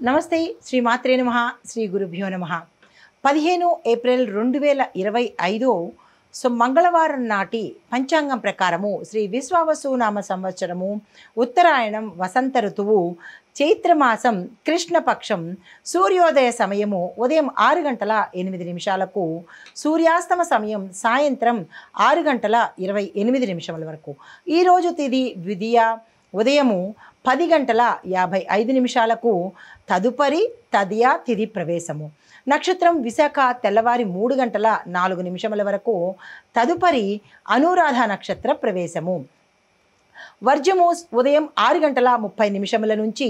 నమస్తే శ్రీ మాత్రే నమః శ్రీ గురుభ్యో నమః 15 ఏప్రిల్ 2025 మంగళవారం నాటి పంచాంగం ప్రకారము శ్రీ విశ్వావసు నామ సంవత్సరము ఉత్తరాయణం వసంత ఋతువు చైత్రమాసం కృష్ణపక్షం సూర్యోదయ సమయము ఉదయం 6:08 సూర్యాస్తమ సమయం సాయంత్రం 6:28 వరకు. ఈరోజు తిథి ద్వితీయ ఉదయము 10:55 తదుపరి తదియ తిథి ప్రవేశము. నక్షత్రం విశాఖ తెల్లవారి 3:04 వరకు తదుపరి అనురాధ నక్షత్ర ప్రవేశము. వర్జము ఉదయం 6:30 నుంచి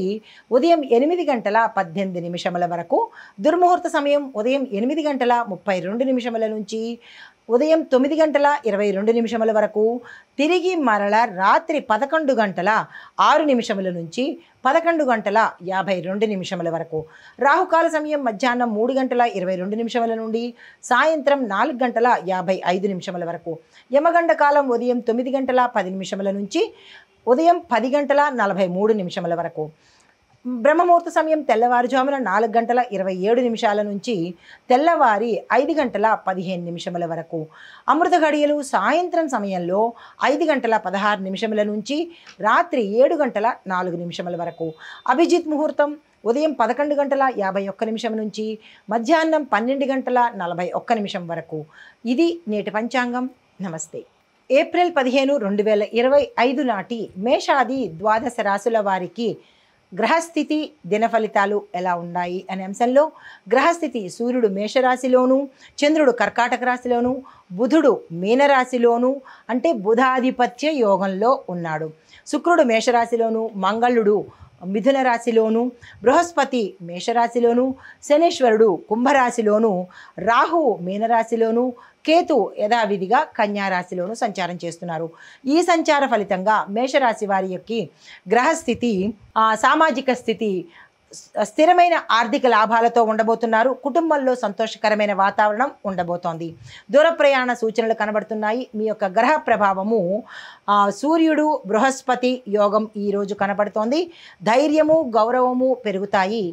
ఉదయం 8:18 వరకు. దుర్ముహూర్త సమయం ఉదయం 8:32 నుంచి ఉదయం 9:22 వరకు. తిరిగి మరల రాత్రి 11:06 నుంచి 11:52 వరకు. రాహుకాల సమయం మధ్యాహ్నం 3:22 నుండి సాయంత్రం 4:55 వరకు. యమగండ కాలం ఉదయం 9:10 నుంచి ఉదయం 10:43 వరకు. బ్రహ్మముహూర్త సమయం తెల్లవారుజామున 4:27 నుంచి తెల్లవారి 5:15 వరకు. అమృత గడియలు సాయంత్రం సమయంలో 5:16 నుంచి రాత్రి 7:04 వరకు. అభిజిత్ ముహూర్తం ఉదయం 11:51 నుంచి మధ్యాహ్నం 12:41 వరకు. ఇది నేటి పంచాంగం. నమస్తే. ఏప్రిల్ 15, 2025 నాటి మేషాది ద్వాదశ రాశుల వారికి గ్రహస్థితి దిన ఫలితాలు ఎలా ఉన్నాయి అనే అంశంలో గ్రహస్థితి సూర్యుడు మేషరాశిలోను, చంద్రుడు కర్కాటక రాశిలోను, బుధుడు మీనరాశిలోను అంటే బుధాధిపత్య యోగంలో ఉన్నాడు. శుక్రుడు మేషరాశిలోను, మంగళుడు మిథున రాశిలోను, బృహస్పతి మేషరాశిలోను, శనీశ్వరుడు కుంభరాశిలోను, రాహువు మీనరాశిలోను, కేతు యథావిధిగా కన్యారాశిలోను సంచారం చేస్తున్నారు. ఈ సంచార ఫలితంగా మేషరాశి వారి యొక్క గ్రహస్థితి సామాజిక స్థితి స్థిరమైన ఆర్థిక లాభాలతో ఉండబోతున్నారు. కుటుంబంలో సంతోషకరమైన వాతావరణం ఉండబోతోంది. దూర ప్రయాణ సూచనలు కనబడుతున్నాయి. మీ యొక్క గ్రహ ప్రభావము సూర్యుడు బృహస్పతి యోగం ఈరోజు కనబడుతోంది. ధైర్యము గౌరవము పెరుగుతాయి.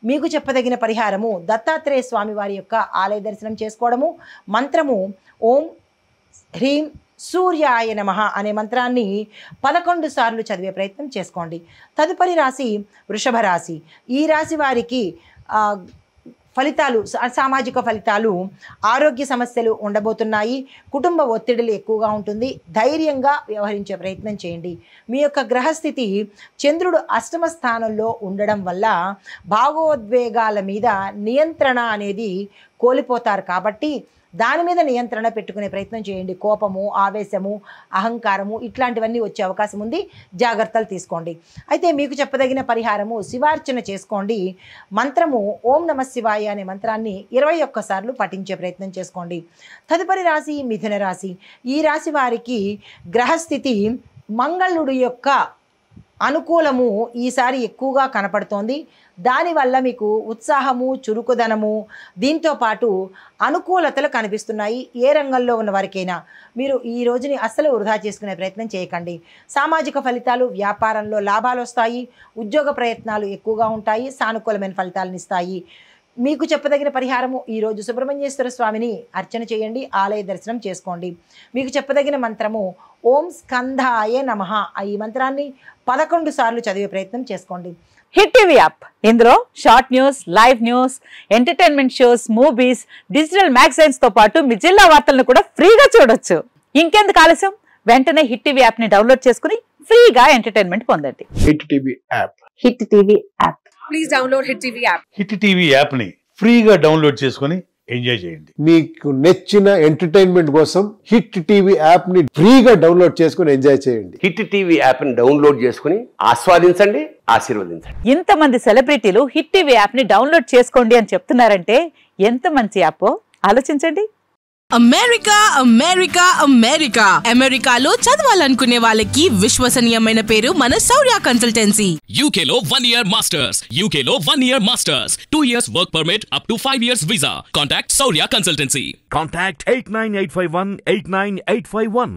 మీకు చెప్పదగిన పరిహారము దత్తాత్రేయ స్వామి వారి యొక్క ఆలయ దర్శనం చేసుకోవడము. మంత్రము ఓం హ్రీం సూర్యాయ నమః అనే మంత్రాన్ని 11 సార్లు చదివే ప్రయత్నం చేసుకోండి. తదుపరి రాశి వృషభ రాశి. ఈ రాశి వారికి ఫలితాలు సామాజిక ఫలితాలు ఆరోగ్య సమస్యలు ఉండబోతున్నాయి. కుటుంబ ఒత్తిడులు ఎక్కువగా ఉంటుంది. ధైర్యంగా వ్యవహరించే ప్రయత్నం చేయండి. మీ యొక్క గ్రహస్థితి చంద్రుడు అష్టమ స్థానంలో ఉండడం వల్ల భావోద్వేగాల మీద నియంత్రణ అనేది కోల్పోతారు. కాబట్టి దాని మీద నియంత్రణ పెట్టుకునే ప్రయత్నం చేయండి. కోపము, ఆవేశము, అహంకారము ఇట్లాంటివన్నీ వచ్చే అవకాశం ఉంది. జాగ్రత్తలు తీసుకోండి. అయితే మీకు చెప్పదగిన పరిహారము శివార్చన చేసుకోండి. మంత్రము ఓం నమః శివాయ అనే మంత్రాన్ని 21 సార్లు పఠించే ప్రయత్నం చేసుకోండి. తదుపరి రాశి మిథున రాశి. ఈ రాశి వారికి గ్రహస్థితి మంగళుడి యొక్క అనుకూలము ఈసారి ఎక్కువగా కనపడుతోంది. దానివల్ల మీకు ఉత్సాహము, చురుకుదనము, దీంతోపాటు అనుకూలతలు కనిపిస్తున్నాయి. ఏ రంగంలో ఉన్న వారికైనా మీరు ఈ రోజుని అస్సలు వృధా చేసుకునే ప్రయత్నం చేయకండి. సామాజిక ఫలితాలు వ్యాపారంలో లాభాలు వస్తాయి. ఉద్యోగ ప్రయత్నాలు ఎక్కువగా ఉంటాయి. సానుకూలమైన ఫలితాలను ఇస్తాయి. మీకు చెప్పదగిన పరిహారము ఈరోజు సుబ్రహ్మణ్యేశ్వర స్వామిని అర్చన చేయండి. ఆలయ దర్శనం చేసుకోండి. మీకు చెప్పదగిన మంత్రము ఓం స్కంధాయ నమః. ఈ మంత్రాన్ని 11 సార్లు చదివే ప్రయత్నం చేసుకోండి. హిట్ టీవీ యాప్, ఇందులో short news, live news, entertainment shows, movies, digital magazines తో పాటు మీ జిల్లా వార్తలను కూడా ఫ్రీగా చూడొచ్చు. ఇంకెందుకు ఆలస్యం, వెంటనే హిట్ టీవీ యాప్ ని డౌన్లోడ్ చేసుకుని ఫ్రీగా ఎంటర్టైన్మెంట్ పొందండి. Hit TV app. Hit TV app. Please download hit TV app. Hit TV app ని ఫ్రీగా డౌన్లోడ్ చేసుకుని ఎంజాయ్ చేయండి. మీకు నచ్చిన ఎంటర్టైన్మెంట్ కోసం హిట్ టీవీ యాప్ ని ఫ్రీగా డౌన్లోడ్ చేసుకుని ఎంజాయ్ చేయండి. హిట్ టీవీ యాప్ ని డౌన్లోడ్ చేసుకుని ఆస్వాదించండి, ఆశీర్వదించండి. ఇంతమంది సెలబ్రిటీలు హిట్ టీవీ యాప్ ని డౌన్లోడ్ చేసుకోండి అని చెప్తున్నారంటే ఎంత మంచి యాప్ ఆలోచించండి. అమెరికా అమెరికా అమెరికా అమెరికాలో చదవాలనుకునే వాళ్ళకి విశ్వసనీయమైన పేరు మన శౌర్య కన్సల్టెన్సీ. UK లో 1 year masters. UK లో 1 year masters. 2 years work permit up to 5 years visa. Contact Saurya Consultancy. Contact 89851 89851.